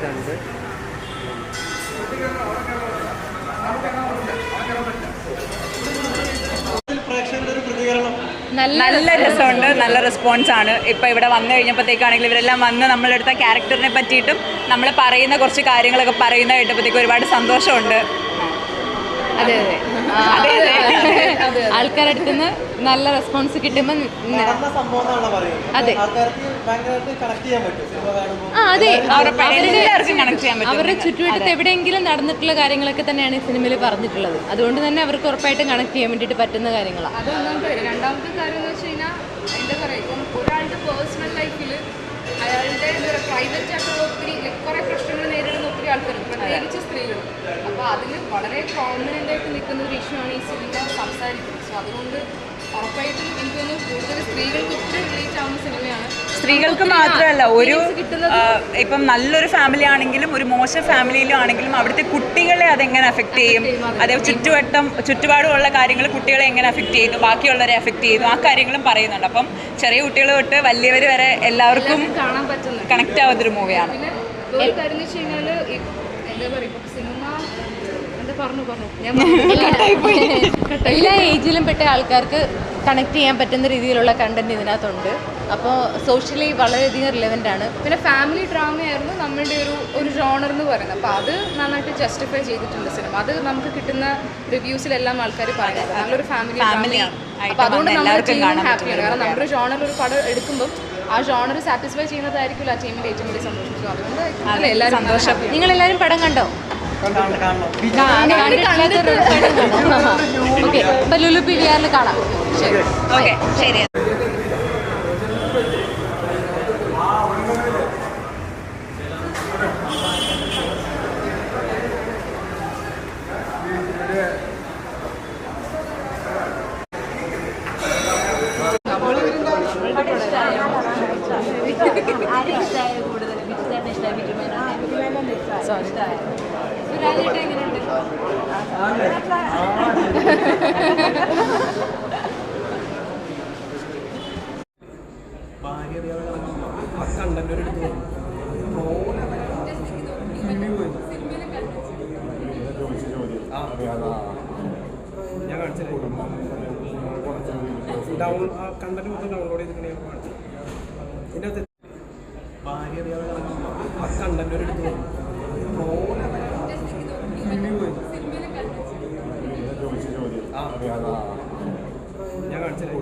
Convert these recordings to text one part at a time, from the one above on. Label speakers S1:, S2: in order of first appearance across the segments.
S1: രണ്ട്
S2: നല്ല രസമുണ്ട്, നല്ല റെസ്പോൺസ് ആണ്. ഇപ്പോൾ ഇവിടെ വന്നു കഴിഞ്ഞപ്പോഴത്തേക്കാണെങ്കിൽ ഇവരെല്ലാം വന്ന് നമ്മളെടുത്ത ക്യാരക്ടറിനെ പറ്റിയിട്ടും നമ്മൾ പറയുന്ന കുറച്ച് കാര്യങ്ങളൊക്കെ പറയുന്ന കേട്ടപ്പോഴത്തേക്ക് ഒരുപാട് സന്തോഷമുണ്ട്.
S3: അതെ അതെ അതെ ആൾക്കാരുടെ അടുത്ത് നിന്ന് നല്ല റെസ്പോൺസ് കിട്ടുമ്പോൾ അതെ അതെ അവരുടെ ചുറ്റുവട്ടത്ത് എവിടെയെങ്കിലും നടന്നിട്ടുള്ള കാര്യങ്ങളൊക്കെ തന്നെയാണ് ഈ സിനിമയിൽ പറഞ്ഞിട്ടുള്ളത്. അതുകൊണ്ട് തന്നെ അവർക്ക് ഉറപ്പായിട്ടും കണക്ട് ചെയ്യാൻ വേണ്ടിയിട്ട് പറ്റുന്ന കാര്യങ്ങളാണ്.
S4: അത് ഒന്നാമത്തെ. രണ്ടാമത്തെ കാര്യം എന്ന് വെച്ച് കഴിഞ്ഞാൽ എന്താ പറയുക, ഇപ്പം ഒരാളുടെ പേഴ്സണൽ ലൈഫിൽ അയാളുടെ എന്താ പറയുക പ്രൈവറ്റ് ആയിട്ടുള്ള ഒത്തിരി കുറേ പ്രശ്നങ്ങൾ നേരിടുന്ന ഒത്തിരി ആൾക്കാരുണ്ട്, പ്രത്യേകിച്ച് സ്ത്രീകൾ. അപ്പോൾ അതിൽ വളരെ പ്രോമിനൻ്റ് ആയിട്ട് നിൽക്കുന്ന ഒരു വിഷയമാണ് ഈ സിനിമ സംസാരിക്കുന്നത്. സോ അതുകൊണ്ട് ഉറപ്പായിട്ടും എനിക്കൊന്ന് കൂടുതൽ സ്ത്രീകൾക്ക് ഒത്തിരി റിലേറ്റ് ആവുന്ന സിനിമയാണ്.
S2: സ്ത്രീകൾക്ക് മാത്രമല്ല, ഒരു ഇപ്പം നല്ലൊരു ഫാമിലി ആണെങ്കിലും ഒരു മോശം ഫാമിലിയിലും ആണെങ്കിലും അവിടുത്തെ കുട്ടികളെ അതെങ്ങനെ അഫക്റ്റ് ചെയ്യും, അതേ ചുറ്റുപാടുമുള്ള കാര്യങ്ങൾ കുട്ടികളെ എങ്ങനെ അഫക്റ്റ് ചെയ്യുന്നു, ബാക്കിയുള്ളവരെ അഫക്റ്റ് ചെയ്യുന്നു, ആ കാര്യങ്ങളും പറയുന്നുണ്ട്. അപ്പം ചെറിയ കുട്ടികൾ തൊട്ട് വലിയവർ വരെ എല്ലാവർക്കും
S4: കാണാൻ പറ്റുന്നുണ്ട്,
S2: കണക്റ്റ് ആവുന്നൊരു മൂവിയാണ്.
S4: പിന്നെ ഒരു കാര്യം എന്ന് വെച്ച് കഴിഞ്ഞാൽ എന്താ പറയുക, ഇപ്പം സിനിമ പറഞ്ഞു ഞാൻ
S3: എല്ലാ ഏജിലും പെട്ട ആൾക്കാർക്ക് കണക്ട് ചെയ്യാൻ പറ്റുന്ന രീതിയിലുള്ള കണ്ടന്റ് ഇതിനകത്തുണ്ട്. അപ്പോൾ സോഷ്യലി വളരെയധികം റിലവൻ്റ് ആണ്.
S4: പിന്നെ ഫാമിലി ഡ്രാമയായിരുന്നു നമ്മളുടെ ഒരു ജോണർ എന്ന് പറയുന്നത്. അപ്പോൾ അത് നന്നായിട്ട് ജസ്റ്റിഫൈ ചെയ്തിട്ടുണ്ട് സിനിമ. അത് നമുക്ക് കിട്ടുന്ന റിവ്യൂസിലെല്ലാം ആൾക്കാർ പറയുന്നത് നല്ലൊരു ഫാമിലി ഡ്രാമയാണ്. അപ്പോൾ അതുകൊണ്ട് നമ്മുടെ ടീമും ഹാപ്പിയാണ്. കാരണം നമ്മുടെ ജോണർ ഒരു പടം എടുക്കുമ്പോൾ ആ ജോണർ സാറ്റിസ്ഫൈ ചെയ്യുന്നതായിരിക്കില്ല ആ ടീമിൻ്റെ ഏറ്റവും വലിയ സന്തോഷം. അതുകൊണ്ട് എല്ലാവരും സന്തോഷം.
S3: നിങ്ങളെല്ലാവരും പടം കണ്ടോ? ഓക്കെ, അപ്പൊ ലുലു PVR കാണാം.
S2: ഓക്കെ ശരി.
S1: ഞാൻ കാണിച്ചില്ലേ കണ്ടന്റ് മൊത്തം ഡൗൺലോഡ് ചെയ്തിട്ടുണ്ടെങ്കിൽ ഇതിൻ്റെ ഭാര്യ ആ കണ്ടന്റ് ഒരു എടുത്ത് ഞാൻ കാണിച്ചില്ലേ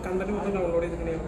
S1: കണ്ടന്റ് മൊത്തം ഡൗൺലോഡ് ചെയ്തിട്ടുണ്ടെങ്കിൽ